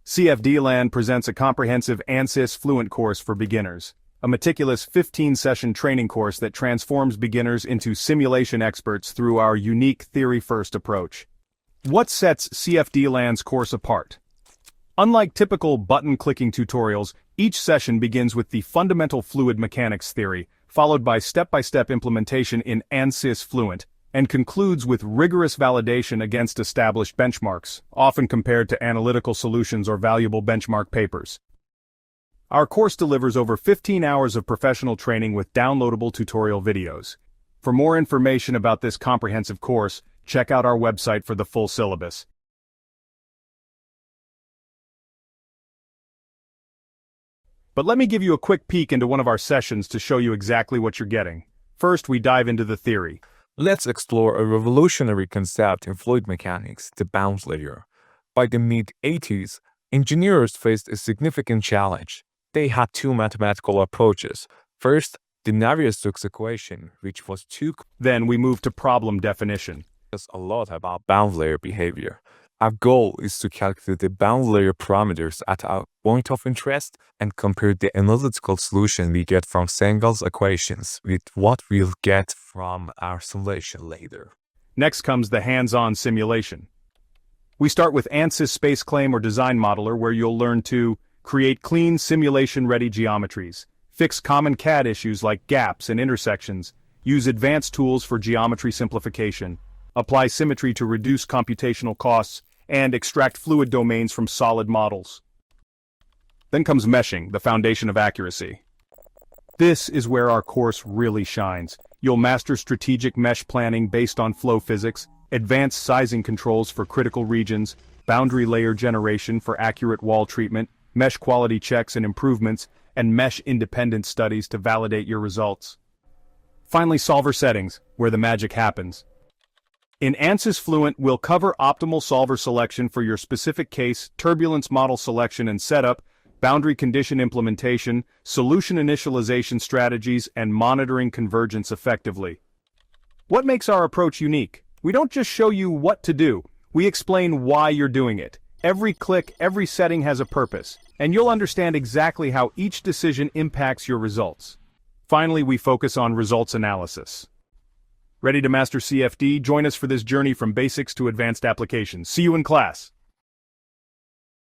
CFD-LAN presents a comprehensive ANSYS Fluent course for beginners, a meticulous 15-session training course that transforms beginners into simulation experts through our unique theory-first approach. What sets CFD-LAN's course apart? Unlike typical button-clicking tutorials, each session begins with the fundamental fluid mechanics theory, followed by step-by-step implementation in ANSYS Fluent, and concludes with rigorous validation against established benchmarks, often compared to analytical solutions or valuable benchmark papers. Our course delivers over 15 hours of professional training with downloadable tutorial videos. For more information about this comprehensive course, check out our website for the full syllabus. But let me give you a quick peek into one of our sessions to show you exactly what you're getting. First, we dive into the theory. Let's explore a revolutionary concept in fluid mechanics, the bound layer. By the mid-80s, engineers faced a significant challenge. They had two mathematical approaches. First, the Navier-Stokes equation, which was too Then we move to problem definition. a lot about bound layer behavior. Our goal is to calculate the bound layer parameters at our point of interest and compare the analytical solution we get from Sengel's equations with what we'll get from our simulation later. Next comes the hands-on simulation. We start with ANSYS Space Claim or Design Modeler, where you'll learn to create clean simulation-ready geometries, fix common CAD issues like gaps and intersections, use advanced tools for geometry simplification, apply symmetry to reduce computational costs, and extract fluid domains from solid models. Then comes meshing, the foundation of accuracy. This is where our course really shines. You'll master strategic mesh planning based on flow physics, advanced sizing controls for critical regions, boundary layer generation for accurate wall treatment, mesh quality checks and improvements, and mesh-independent studies to validate your results. Finally, solver settings, where the magic happens. In ANSYS Fluent, we'll cover optimal solver selection for your specific case, turbulence model selection and setup, boundary condition implementation, solution initialization strategies, and monitoring convergence effectively. What makes our approach unique? We don't just show you what to do, we explain why you're doing it. Every click, every setting has a purpose, and you'll understand exactly how each decision impacts your results. Finally, we focus on results analysis. Ready to master CFD? Join us for this journey from basics to advanced applications. See you in class!